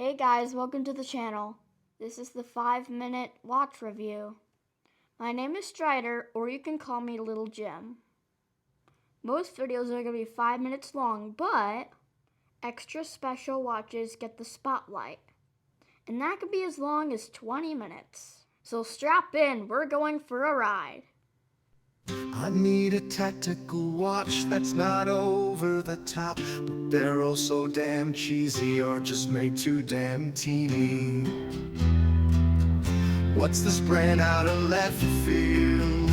Hey guys, welcome to the channel. This is the 5-minute watch review. My name is Strider, or you can call me Little Jim. Most videos are going to be 5 minutes long, but extra special watches get the spotlight. And that could be as long as 20 minutes. So strap in, we're going for a ride. I need a tactical watch that's not over the top, but they're all so damn cheesy or just made too damn teeny. What's this brand out of left field?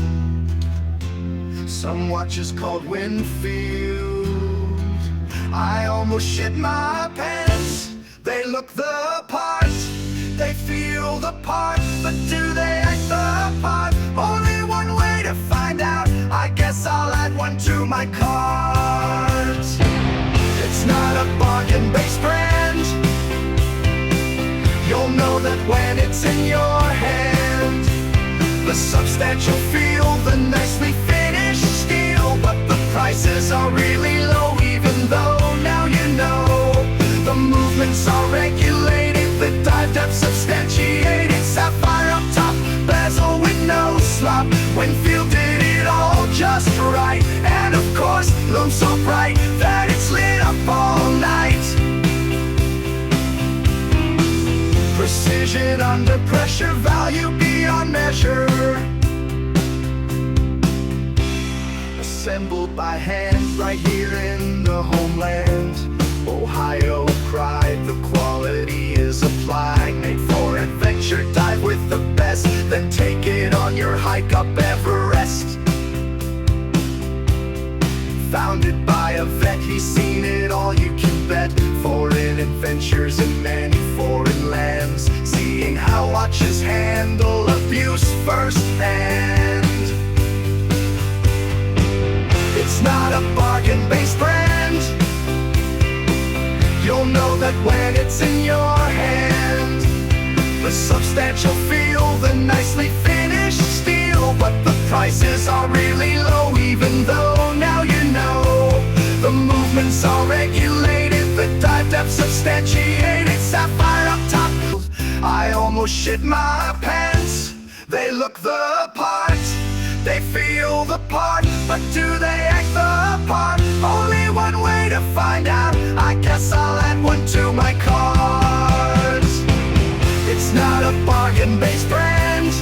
Some watches called Winfield. I almost shit my pants. They look the part, they feel the part, but do they act the part? Only one way to find out. I guess I'll add one to my cart. It's not a bargain-based brand. You'll know that when it's in your hand. The substantial feel, the nicely finished steel, but the prices are really low, even though now you know. The movements are regulated, the dive depth substantiated. Sapphire up top, bezel with no slop. Winfield did it all just right, and of course, lume so bright that it's lit up all night. Precision under pressure, value beyond measure. Assembled by hand right here in the homeland. Ohio pride, the quality is applied. Made for adventure, dive with the best, then take it on your hike up Everest. Founded by a vet, he's seen it all, you can bet. Foreign adventures in many foreign lands, seeing how watches handle abuse firsthand. It's not a bargain-based brand. You'll know that when it's in your hand. The substantial feel, the nicely finished steel, but the prices are really low, even though now you know. The movements are regulated, the dive depth substantiated. Sapphire up top, I almost shit my pants. They look the part, they feel the part, but do they act the part? Only one way to find out. I guess I'll add one to my cart. It's not a bargain-based brand.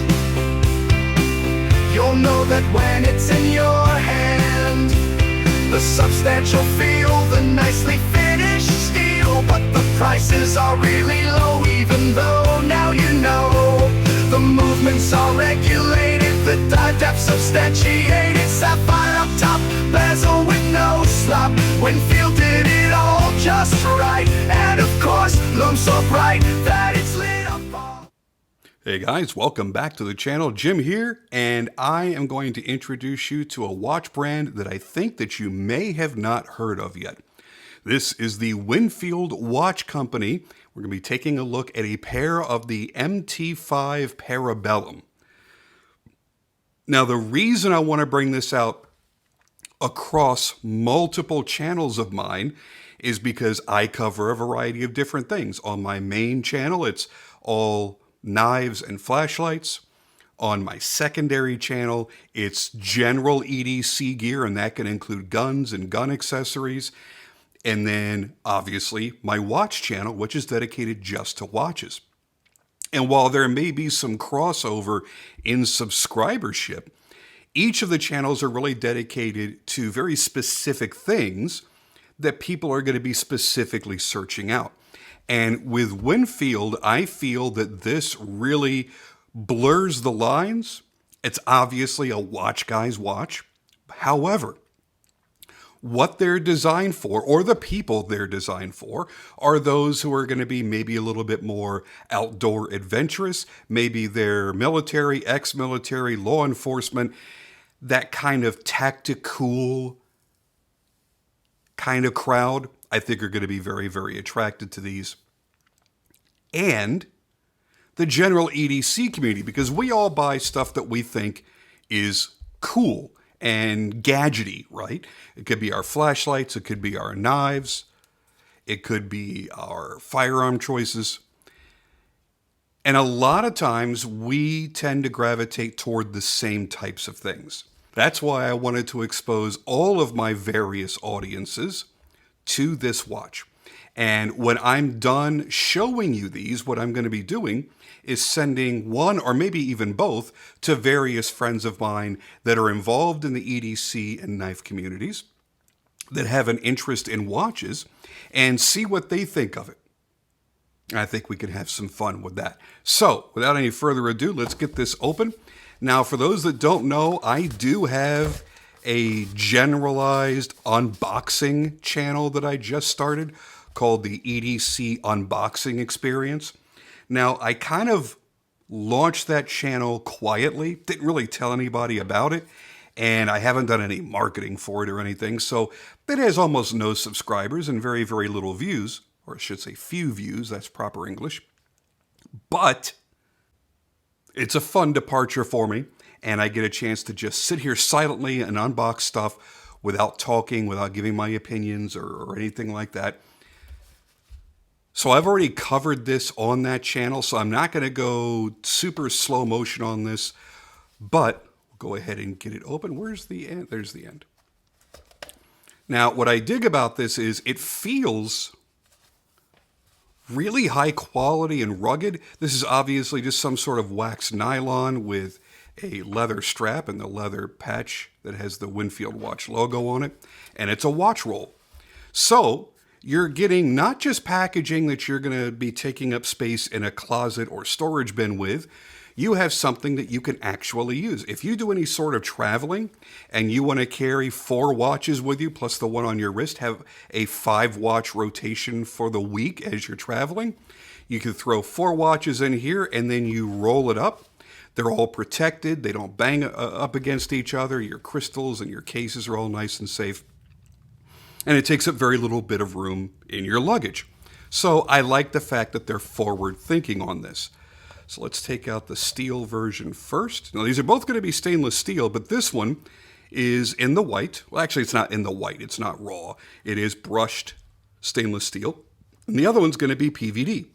You'll know that when it's in your hand. The substantial feel, the nicely finished steel, but the prices are really low, even though now you know. The movements are regulated, the dive depth substantiated. Sapphire up top, bezel with no slop. Winfield did it all just right, and of course, lume so bright that it's lit up all. Hey guys, welcome back to the channel. Jim here, and I am going to introduce you to a watch brand that I think that you may have not heard of yet. This is the Winfield Watch Company. We're going to be taking a look at a pair of the MT5 Parabellum. Now, the reason I want to bring this out across multiple channels of mine is because I cover a variety of different things. On my main channel, it's all knives and flashlights. On my secondary channel, it's general EDC gear, and that can include guns and gun accessories. And then, obviously, my watch channel, which is dedicated just to watches. And while there may be some crossover in subscribership, each of the channels are really dedicated to very specific things that people are going to be specifically searching out. And with Winfield, I feel that this really blurs the lines. It's obviously a watch guy's watch. However, what they're designed for, or the people they're designed for, are those who are going to be maybe a little bit more outdoor adventurous. Maybe they're military, ex-military, law enforcement, that kind of tactical kind of crowd, I think are going to be very, very attracted to these. And the general EDC community, because we all buy stuff that we think is cool and gadgety, right? It could be our flashlights, it could be our knives. It could be our firearm choices. And a lot of times we tend to gravitate toward the same types of things. That's why I wanted to expose all of my various audiences to this watch. And when I'm done showing you these, what I'm going to be doing is sending one or maybe even both to various friends of mine that are involved in the EDC and knife communities that have an interest in watches and see what they think of it. I think we can have some fun with that. So, without any further ado, let's get this open. Now, for those that don't know, I do have a generalized unboxing channel that I just started called the EDC Unboxing Experience. Now, I kind of launched that channel quietly, didn't really tell anybody about it, and I haven't done any marketing for it or anything, so it has almost no subscribers and very, very little views. Or I should say few views, that's proper English. But it's a fun departure for me, and I get a chance to just sit here silently and unbox stuff without talking, without giving my opinions or anything like that. So I've already covered this on that channel, so I'm not going to go super slow motion on this, but we'll go ahead and get it open. Where's the end? There's the end. Now, what I dig about this is it feels really high quality and rugged. This is obviously just some sort of wax nylon with a leather strap and the leather patch that has the Winfield Watch logo on it. And it's a watch roll. So you're getting not just packaging that you're going to be taking up space in a closet or storage bin with. You have something that you can actually use. If you do any sort of traveling and you want to carry 4 watches with you, plus the one on your wrist, have a 5-watch rotation for the week as you're traveling, you can throw 4 watches in here and then you roll it up. They're all protected. They don't bang up against each other. Your crystals and your cases are all nice and safe. And it takes up very little bit of room in your luggage. So I like the fact that they're forward thinking on this. So let's take out the steel version first. Now, these are both going to be stainless steel, but this one is in the white. Well, actually, it's not in the white. It's not raw. It is brushed stainless steel. And the other one's going to be PVD.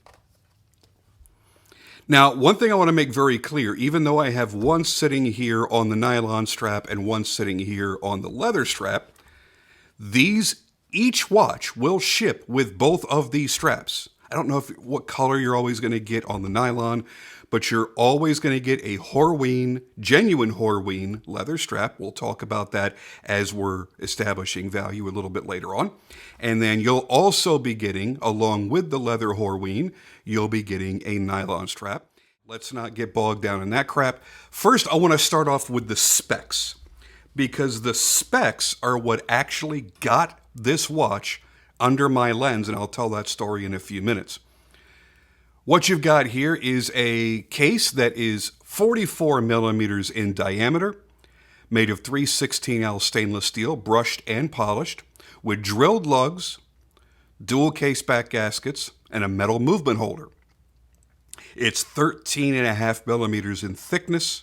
Now, one thing I want to make very clear, even though I have one sitting here on the nylon strap and one sitting here on the leather strap, each watch will ship with both of these straps. I don't know what color you're always going to get on the nylon, but you're always going to get a Horween, genuine Horween leather strap. We'll talk about that as we're establishing value a little bit later on. And then you'll also be getting, along with the leather Horween, you'll be getting a nylon strap. Let's not get bogged down in that crap. First, I want to start off with the specs, because the specs are what actually got this watch under my lens, and I'll tell that story in a few minutes. What you've got here is a case that is 44 millimeters in diameter, made of 316L stainless steel, brushed and polished, with drilled lugs, dual case back gaskets, and a metal movement holder. It's 13.5 millimeters in thickness.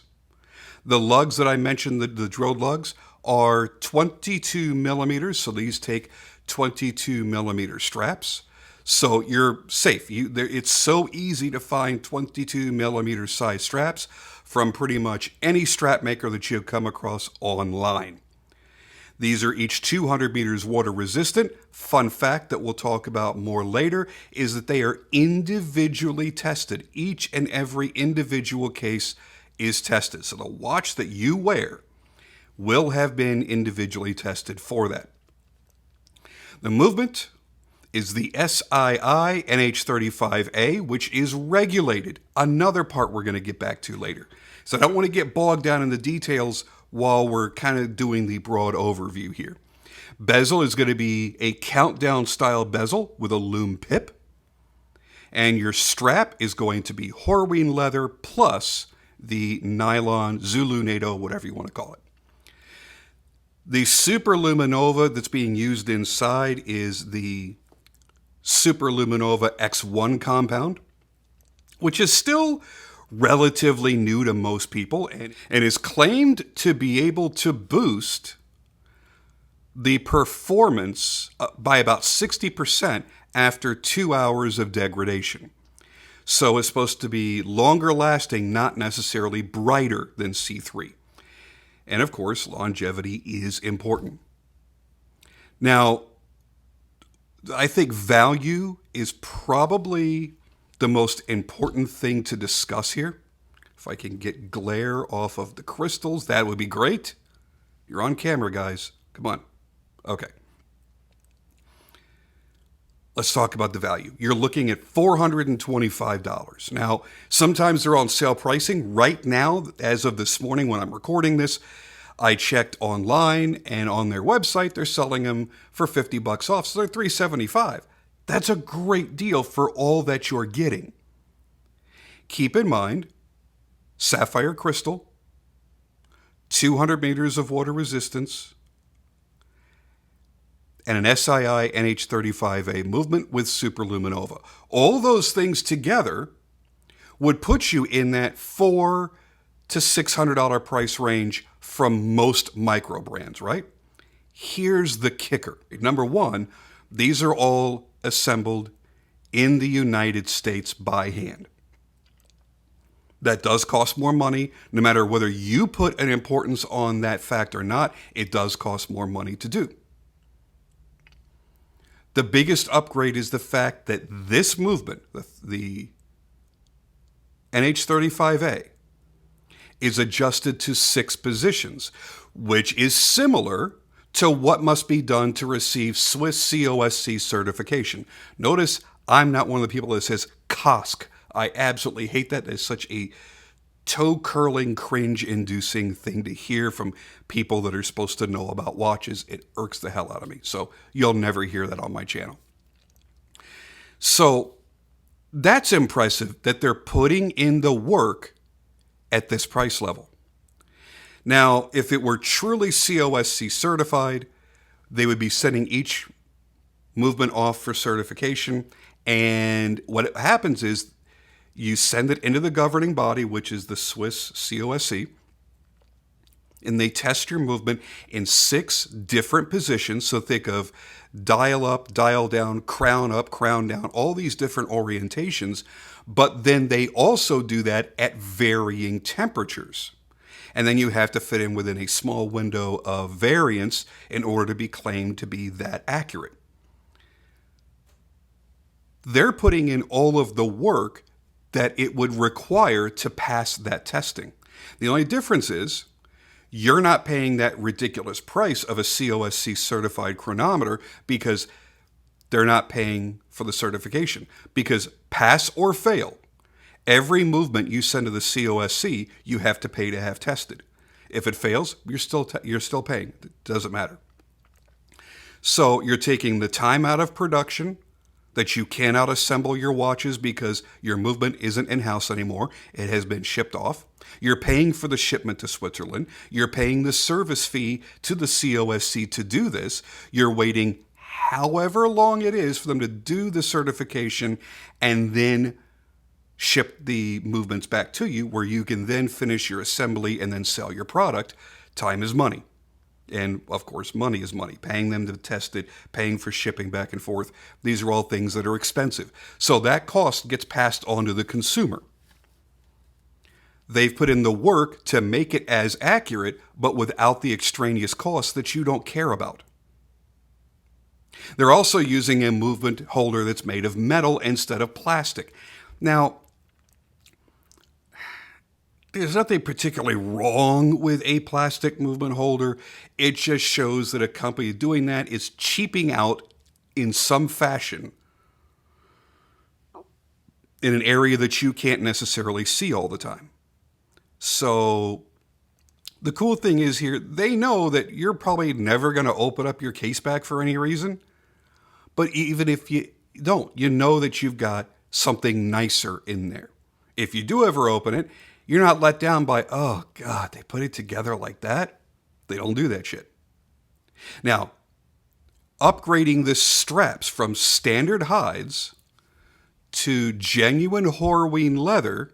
The lugs that I mentioned, the drilled lugs, are 22 millimeters, so these take 22 millimeter straps. So you're safe. It's so easy to find 22 millimeter size straps from pretty much any strap maker that you've come across online. These are each 200 meters water resistant. Fun fact that we'll talk about more later is that they are individually tested. Each and every individual case is tested. So the watch that you wear will have been individually tested for that. The movement is the SII NH35A, which is regulated. Another part we're going to get back to later. So I don't want to get bogged down in the details while we're kind of doing the broad overview here. Bezel is going to be a countdown style bezel with a lume pip. And your strap is going to be Horween leather plus the nylon Zulu NATO, whatever you want to call it. The Super Luminova that's being used inside is the Super Luminova X1 compound, which is still relatively new to most people and is claimed to be able to boost the performance by about 60% after 2 hours of degradation. So it's supposed to be longer lasting, not necessarily brighter than C3. And of course, longevity is important. Now, I think value is probably the most important thing to discuss here. If I can get glare off of the crystals, that would be great. You're on camera, guys. Come on. Okay. Let's talk about the value. You're looking at $425. Now, sometimes they're on sale pricing. Right now, as of this morning when I'm recording this, I checked online, and on their website, they're selling them for $50 off, so they're $375. That's a great deal for all that you're getting. Keep in mind, sapphire crystal, 200 meters of water resistance, and an SII NH35A movement with superluminova. All those things together would put you in that $400 to $600 price range from most micro brands, right? Here's the kicker. Number one, these are all assembled in the United States by hand. That does cost more money. No matter whether you put an importance on that fact or not, it does cost more money to do. The biggest upgrade is the fact that this movement, the NH35A, is adjusted to 6 positions, which is similar to what must be done to receive Swiss COSC certification. Notice I'm not one of the people that says COSC. I absolutely hate that. It's such a toe-curling, cringe-inducing thing to hear from people that are supposed to know about watches. It irks the hell out of me. So you'll never hear that on my channel. So that's impressive that they're putting in the work at this price level. Now, if it were truly COSC certified, they would be sending each movement off for certification. And what happens is you send it into the governing body, which is the Swiss COSC, and they test your movement in 6 different positions. So think of dial up, dial down, crown up, crown down, all these different orientations. But then they also do that at varying temperatures. And then you have to fit in within a small window of variance in order to be claimed to be that accurate. They're putting in all of the work that it would require to pass that testing. The only difference is you're not paying that ridiculous price of a COSC certified chronometer because they're not paying for the certification. Because pass or fail, every movement you send to the COSC, you have to pay to have tested. If it fails, you're still paying. It doesn't matter. So you're taking the time out of production that you cannot assemble your watches because your movement isn't in-house anymore. It has been shipped off. You're paying for the shipment to Switzerland. You're paying the service fee to the COSC to do this. You're waiting however long it is for them to do the certification and then ship the movements back to you, where you can then finish your assembly and then sell your product. Time is money. And of course, money is money. Paying them to test it, paying for shipping back and forth. These are all things that are expensive. So that cost gets passed on to the consumer. They've put in the work to make it as accurate, but without the extraneous costs that you don't care about. They're also using a movement holder that's made of metal instead of plastic. Now, there's nothing particularly wrong with a plastic movement holder. It just shows that a company doing that is cheaping out in some fashion in an area that you can't necessarily see all the time. So the cool thing is here, they know that you're probably never going to open up your case back for any reason. But even if you don't, you know that you've got something nicer in there. If you do ever open it, you're not let down by, oh God, they put it together like that. They don't do that shit. Now, upgrading the straps from standard hides to genuine Horween leather,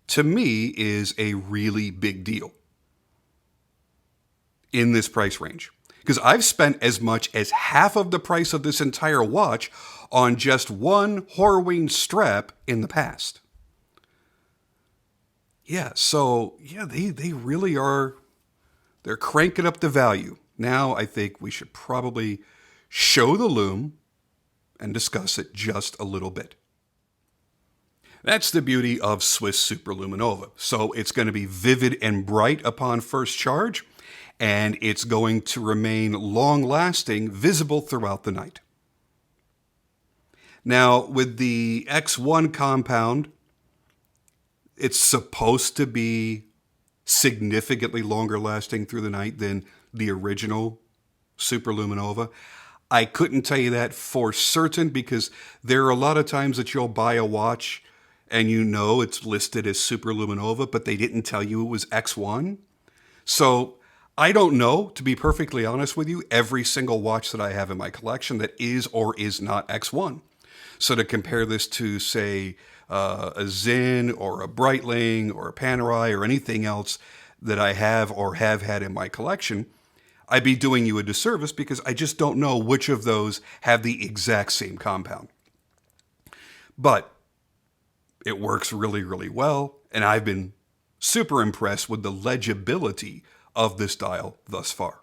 to me, is a really big deal in this price range. Because I've spent as much as half of the price of this entire watch on just one Horween strap in the past. Yeah, so yeah, they really are, they're cranking up the value. Now I think we should probably show the lume and discuss it just a little bit. That's the beauty of Swiss Superluminova. So it's going to be vivid and bright upon first charge, and it's going to remain long-lasting, visible throughout the night. Now, with the X1 compound, it's supposed to be significantly longer lasting through the night than the original Superluminova. I couldn't tell you that for certain because there are a lot of times that you'll buy a watch and you know it's listed as Superluminova, but they didn't tell you it was X1. So I don't know, to be perfectly honest with you, every single watch that I have in my collection that is or is not X1. So to compare this to, say, a Zinn or a Breitling or a Panerai or anything else that I have or have had in my collection, I'd be doing you a disservice because I just don't know which of those have the exact same compound. But it works really, really well, and I've been super impressed with the legibility of this dial thus far.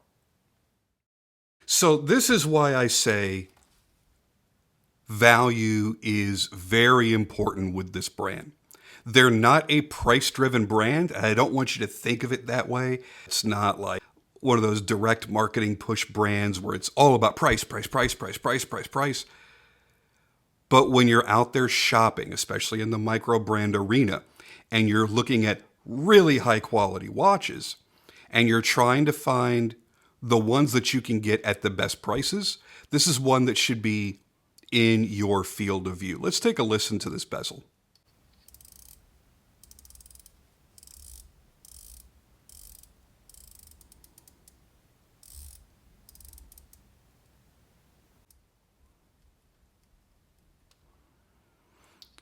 So this is why I say value is very important with this brand. They're not a price-driven brand. I don't want you to think of it that way. It's not like one of those direct marketing push brands where it's all about price, price, price, price, price, price, price. But when you're out there shopping, especially in the micro brand arena, and you're looking at really high quality watches, and you're trying to find the ones that you can get at the best prices, this is one that should be in your field of view. Let's take a listen to this bezel.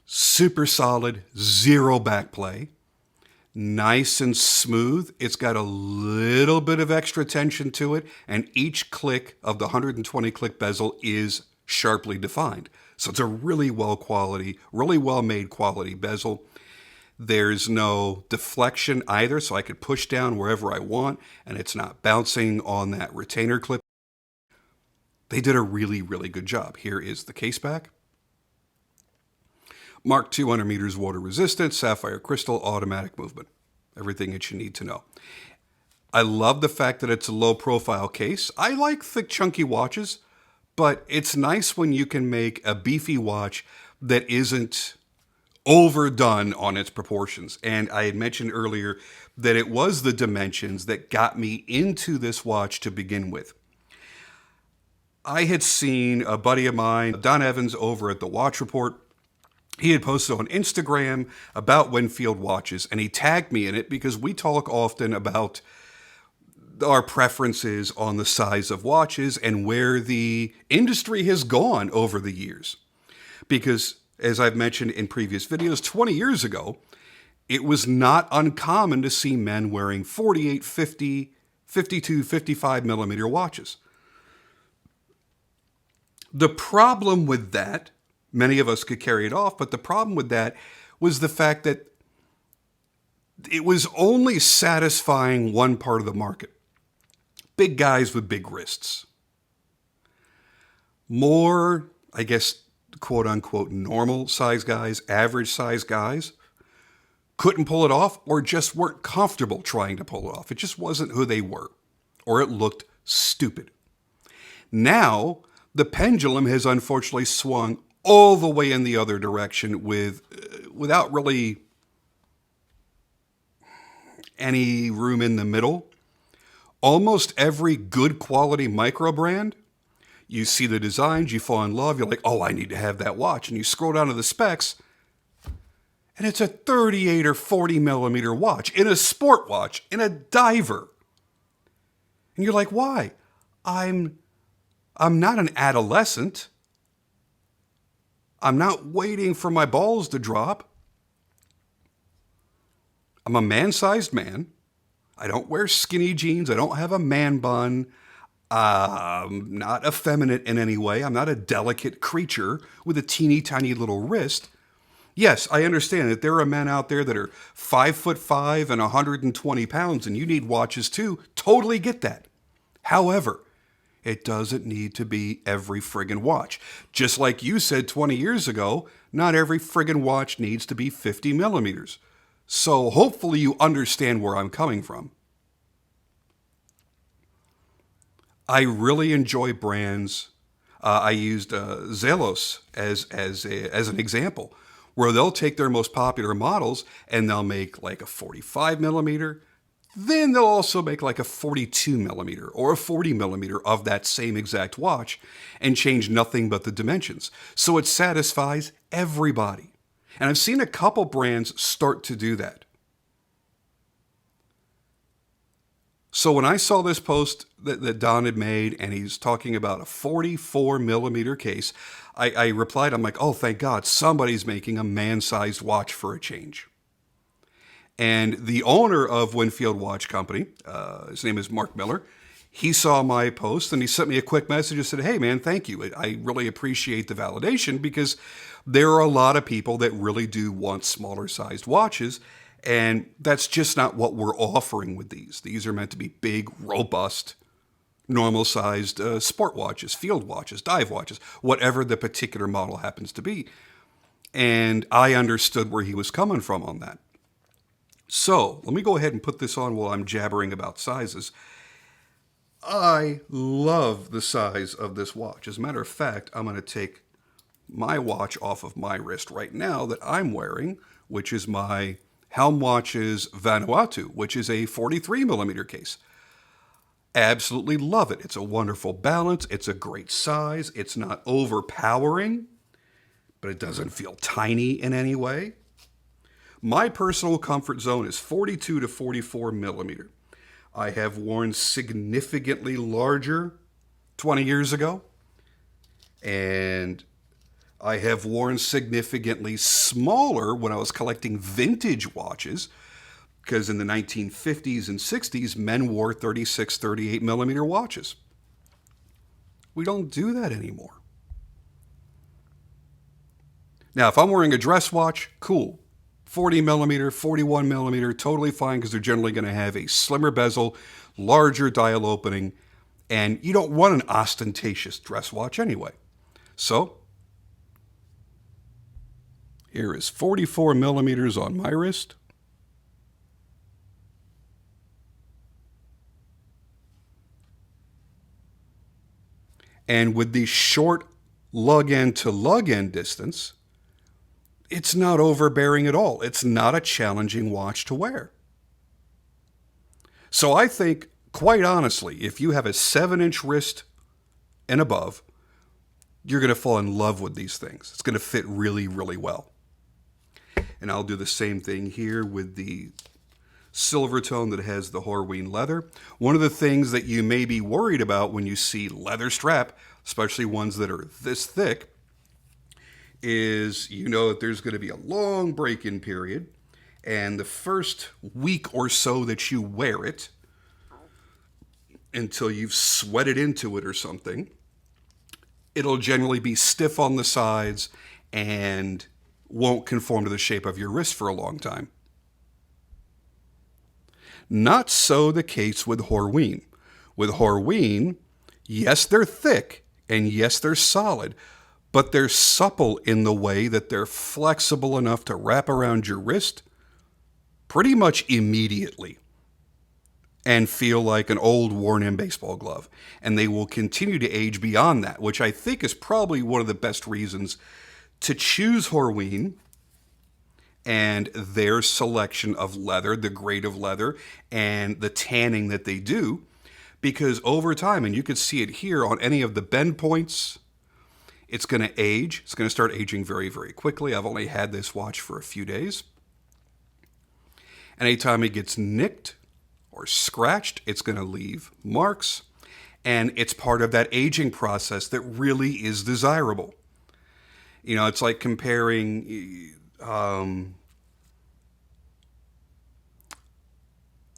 Super solid, zero backplay, nice and smooth. It's got a little bit of extra tension to it, and each click of the 120 click bezel is sharply defined. So it's a really really well made quality bezel. There's no deflection either, so I could push down wherever I want, and it's not bouncing on that retainer clip. They did a really, really good job. Here is the case back. Mark 200 meters water resistant, sapphire crystal, automatic movement. Everything that you need to know. I love the fact that it's a low profile case. I like thick chunky watches, but it's nice when you can make a beefy watch that isn't overdone on its proportions. And I had mentioned earlier that it was the dimensions that got me into this watch to begin with. I had seen a buddy of mine, Don Evans, over at the Watch Report. He had posted on Instagram about Winfield watches, and he tagged me in it because we talk often about our preferences on the size of watches and where the industry has gone over the years. Because, as I've mentioned in previous videos, 20 years ago, it was not uncommon to see men wearing 48, 50, 52, 55 millimeter watches. The problem with that, many of us could carry it off, but the problem with that was the fact that it was only satisfying one part of the market. Big guys with big wrists. More, I guess, quote unquote, normal size guys, average size guys, couldn't pull it off or just weren't comfortable trying to pull it off. It just wasn't who they were, or it looked stupid. Now, the pendulum has unfortunately swung all the way in the other direction without really any room in the middle. Almost every good quality micro brand, you see the designs, you fall in love, you're like, oh, I need to have that watch. And you scroll down to the specs, and it's a 38 or 40 millimeter watch, in a sport watch, in a diver. And you're like, why? I'm not an adolescent. I'm not waiting for my balls to drop. I'm a man-sized man. I don't wear skinny jeans. I don't have a man bun. I'm not effeminate in any way. I'm not a delicate creature with a teeny tiny little wrist. Yes, I understand that there are men out there that are 5'5" and 120 pounds, and you need watches too. Totally get that. However, it doesn't need to be every friggin' watch. Just like you said 20 years ago, not every friggin' watch needs to be 50 millimeters. So hopefully you understand where I'm coming from. I really enjoy brands. I used Zelos as an example, where they'll take their most popular models and they'll make like a 45 millimeter. Then they'll also make like a 42 millimeter or a 40 millimeter of that same exact watch and change nothing but the dimensions. So it satisfies everybody. And I've seen a couple brands start to do that. So when I saw this post that Don had made, and he's talking about a 44 millimeter case, I replied, I'm like, oh, thank God, somebody's making a man-sized watch for a change. And the owner of Winfield Watch Company, his name is Mark Miller, he saw my post and he sent me a quick message and said, hey man, thank you. I really appreciate the validation, because there are a lot of people that really do want smaller sized watches. And that's just not what we're offering with these. These are meant to be big, robust, normal-sized sport watches, field watches, dive watches, whatever the particular model happens to be. And I understood where he was coming from on that. So let me go ahead and put this on while I'm jabbering about sizes. I love the size of this watch. As a matter of fact, I'm going to take my watch off of my wrist right now that I'm wearing, which is my Helm Watches Vanuatu, which is a 43 millimeter case. Absolutely love it. It's a wonderful balance. It's a great size. It's not overpowering, but it doesn't feel tiny in any way. My personal comfort zone is 42 to 44 millimeter. I have worn significantly larger 20 years ago, and I have worn significantly smaller when I was collecting vintage watches, because in the 1950s and 60s, men wore 36, 38 millimeter watches. We don't do that anymore. Now, if I'm wearing a dress watch, cool. 40 millimeter, 41 millimeter, totally fine, because they're generally going to have a slimmer bezel, larger dial opening, and you don't want an ostentatious dress watch anyway. So here is 44 millimeters on my wrist. And with the short lug end to lug end distance, it's not overbearing at all. It's not a challenging watch to wear. So I think, quite honestly, if you have a 7-inch wrist and above, you're going to fall in love with these things. It's going to fit really, really well. And I'll do the same thing here with the silver tone that has the Horween leather. One of the things that you may be worried about when you see leather strap, especially ones that are this thick, is you know that there's going to be a long break-in period, and the first week or so that you wear it, until you've sweated into it or something, it'll generally be stiff on the sides and won't conform to the shape of your wrist for a long time. Not so the case with Horween. With Horween, yes, they're thick, and yes, they're solid, but they're supple in the way that they're flexible enough to wrap around your wrist pretty much immediately and feel like an old worn-in baseball glove. And they will continue to age beyond that, which I think is probably one of the best reasons to choose Horween and their selection of leather, the grade of leather, and the tanning that they do. Because over time, and you can see it here on any of the bend points, it's going to age. It's going to start aging very, very quickly. I've only had this watch for a few days. Anytime it gets nicked or scratched, it's going to leave marks. And it's part of that aging process that really is desirable. You know, it's like comparing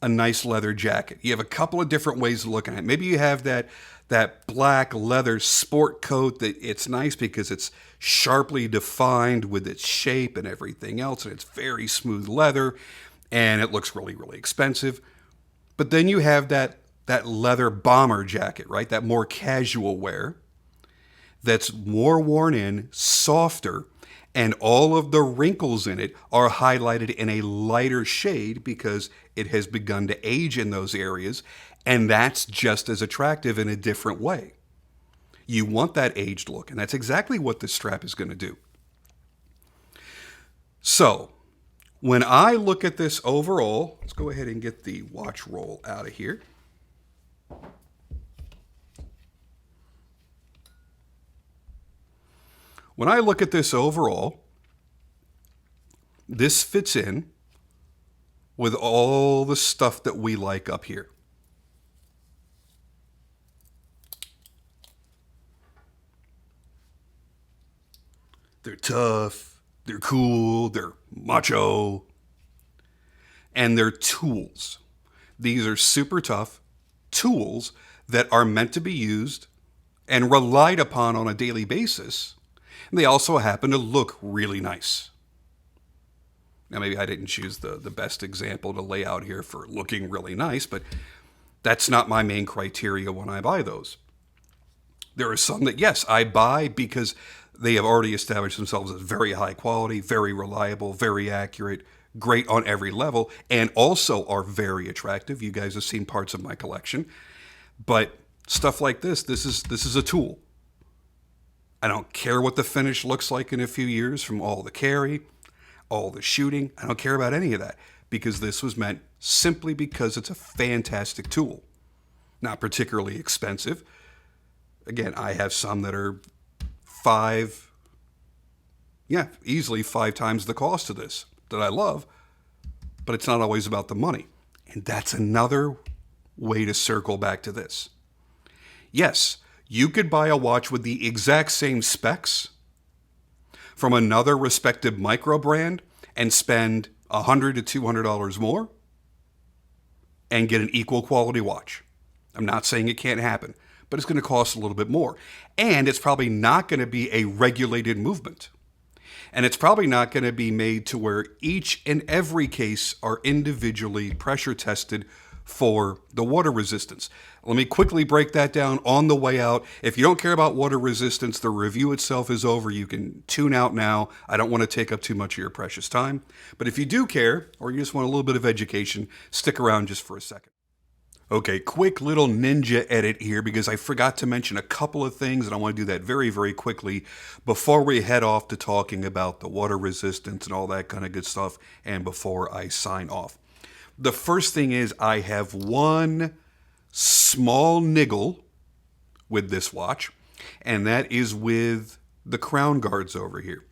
a nice leather jacket. You have a couple of different ways of looking at it. Maybe you have that black leather sport coat that it's nice because it's sharply defined with its shape and everything else, and it's very smooth leather, and it looks really, really expensive. But then you have that leather bomber jacket, right? That more casual wear that's more worn in, softer, and all of the wrinkles in it are highlighted in a lighter shade because it has begun to age in those areas, and that's just as attractive in a different way. You want that aged look, and that's exactly what this strap is going to do. So, when I look at this overall, let's go ahead and get the watch roll out of here. When I look at this overall, this fits in with all the stuff that we like up here. They're tough, they're cool, they're macho, and they're tools. These are super tough tools that are meant to be used and relied upon on a daily basis. And they also happen to look really nice. Now, maybe I didn't choose the best example to lay out here for looking really nice, but that's not my main criteria when I buy those. There are some that, yes, I buy because they have already established themselves as very high quality, very reliable, very accurate, great on every level, and also are very attractive. You guys have seen parts of my collection. But stuff like this is a tool. I don't care what the finish looks like in a few years from all the carry, all the shooting. I don't care about any of that because this was meant simply because it's a fantastic tool. Not particularly expensive. Again, I have some that are easily 5 times the cost of this that I love, but it's not always about the money. And that's another way to circle back to this. Yes, you could buy a watch with the exact same specs from another respected micro brand and spend $100 to $200 more and get an equal quality watch. I'm not saying it can't happen, but it's going to cost a little bit more. And it's probably not going to be a regulated movement. And it's probably not going to be made to where each and every case are individually pressure tested for the water resistance. Let me quickly break that down on the way out. If you don't care about water resistance, the review itself is over. You can tune out now. I don't want to take up too much of your precious time. But if you do care, or you just want a little bit of education, stick around just for a second. Okay, quick little ninja edit here because I forgot to mention a couple of things, and I want to do that very, very quickly before we head off to talking about the water resistance and all that kind of good stuff, and before I sign off. The first thing is I have one small niggle with this watch, and that is with the crown guards over here.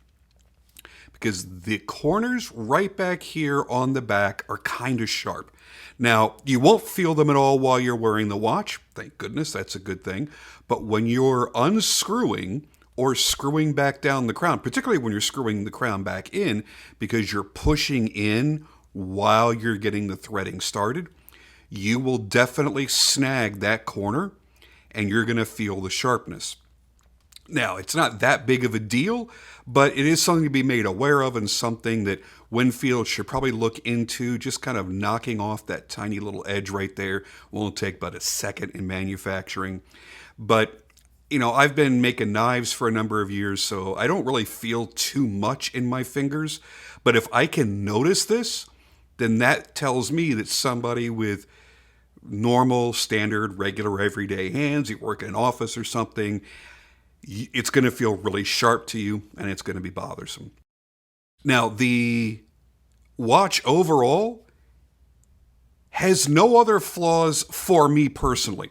Because the corners right back here on the back are kind of sharp. Now, you won't feel them at all while you're wearing the watch. Thank goodness, that's a good thing. But when you're unscrewing or screwing back down the crown, particularly when you're screwing the crown back in because you're pushing in while you're getting the threading started, you will definitely snag that corner and you're going to feel the sharpness. Now, it's not that big of a deal, but it is something to be made aware of and something that Winfield should probably look into, just kind of knocking off that tiny little edge right there. Won't take but a second in manufacturing. But, you know, I've been making knives for a number of years, so I don't really feel too much in my fingers. But if I can notice this, then that tells me that somebody with normal, standard, regular, everyday hands, you work in an office or something, it's going to feel really sharp to you and it's going to be bothersome. Now, the watch overall has no other flaws for me personally.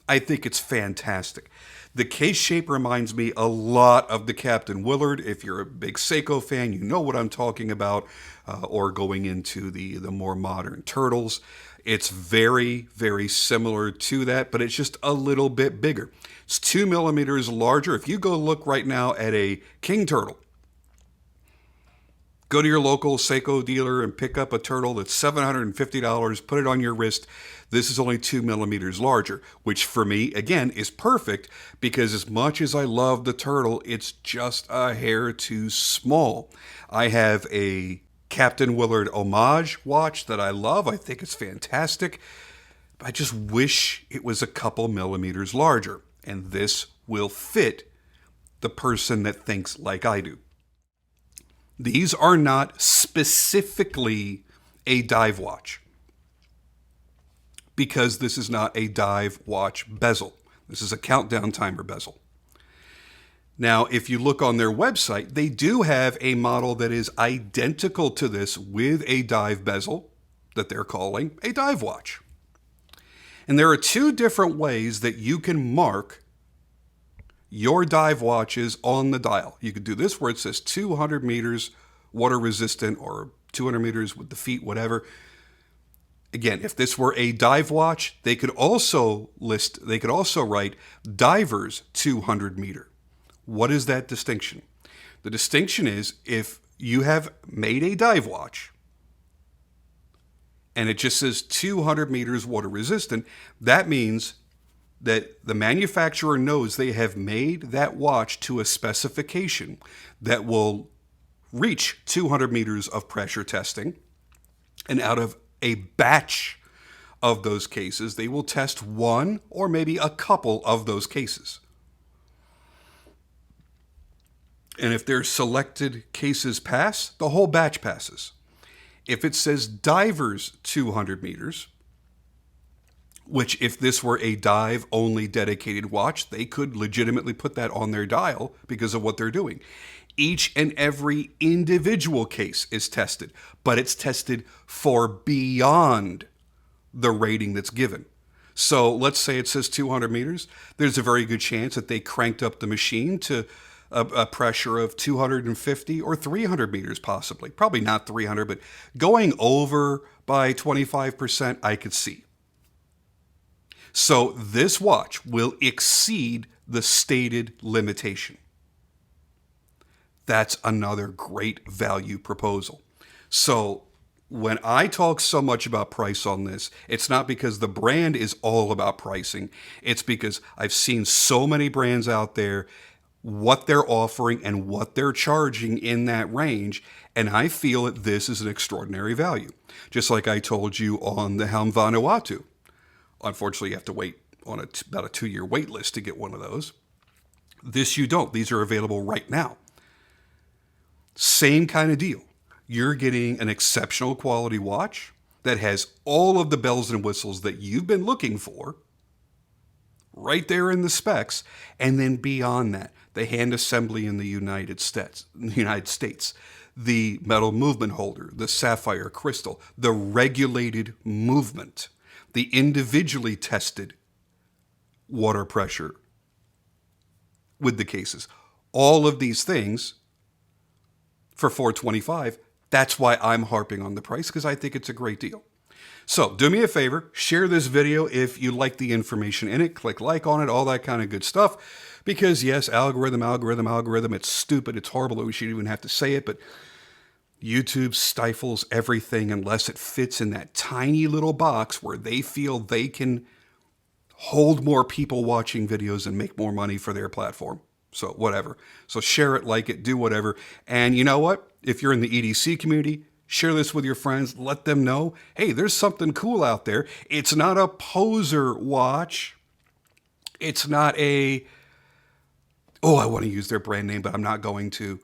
I think it's fantastic. The case shape reminds me a lot of the Captain Willard. If you're a big Seiko fan, you know what I'm talking about, or going into the more modern turtles. It's very, very similar to that, but it's just a little bit bigger. It's 2 millimeters larger. If you go look right now at a king turtle, Go to your local Seiko dealer and pick up a turtle that's $750, put it on your wrist. This is only 2 millimeters larger, which for me, again, is perfect because as much as I love the turtle, it's just a hair too small. I have a Captain Willard homage watch that I love. I think it's fantastic. I just wish it was a couple millimeters larger, and this will fit the person that thinks like I do. These are not specifically a dive watch because this is not a dive watch bezel. This is a countdown timer bezel. Now, if you look on their website, they do have a model that is identical to this with a dive bezel that they're calling a dive watch. And there are two different ways that you can mark your dive watches on the dial. You could do this where it says 200 meters water resistant or 200 meters with the feet, whatever. Again, if this were a dive watch, they could also write divers 200 meter. What is that distinction? The distinction is if you have made a dive watch and it just says 200 meters water resistant, that means that the manufacturer knows they have made that watch to a specification that will reach 200 meters of pressure testing. And out of a batch of those cases, they will test one or maybe a couple of those cases. And if their selected cases pass, the whole batch passes. If it says divers 200 meters, which if this were a dive-only dedicated watch, they could legitimately put that on their dial because of what they're doing. Each and every individual case is tested, but it's tested for beyond the rating that's given. So let's say it says 200 meters. There's a very good chance that they cranked up the machine to a pressure of 250 or 300 meters possibly. Probably not 300, but going over by 25%, I could see. So this watch will exceed the stated limitation. That's another great value proposal. So when I talk so much about price on this, it's not because the brand is all about pricing. It's because I've seen so many brands out there, what they're offering and what they're charging in that range. And I feel that this is an extraordinary value. Just like I told you on the Helm Vanuatu. Unfortunately, you have to wait on about a 2-year wait list to get one of those. This you don't. These are available right now. Same kind of deal. You're getting an exceptional quality watch that has all of the bells and whistles that you've been looking for right there in the specs. And then beyond that, the hand assembly in the United States, the metal movement holder, the sapphire crystal, the regulated movement, the individually tested water pressure with the cases. All of these things for $425. That's why I'm harping on the price, because I think it's a great deal. So do me a favor, share this video if you like the information in it. Click like on it, all that kind of good stuff. Because yes, algorithm, it's stupid, it's horrible that we should even have to say it, but YouTube stifles everything unless it fits in that tiny little box where they feel they can hold more people watching videos and make more money for their platform. So whatever. So share it, like it, do whatever. And you know what? If you're in the EDC community, share this with your friends. Let them know, hey, there's something cool out there. It's not a poser watch. It's not I want to use their brand name, but I'm not going to.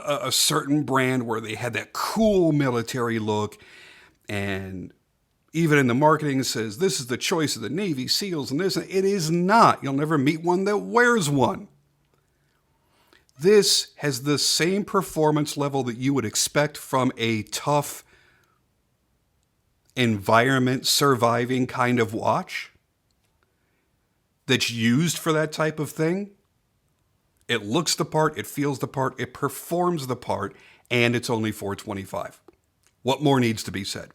A certain brand where they had that cool military look, and even in the marketing it says this is the choice of the Navy SEALs and this. It is not. You'll never meet one that wears one. This has the same performance level that you would expect from a tough environment surviving kind of watch that's used for that type of thing. It looks the part, it feels the part, it performs the part, and it's only $425. What more needs to be said?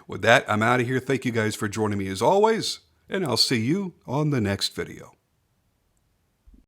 With that, I'm out of here. Thank you guys for joining me as always, and I'll see you on the next video.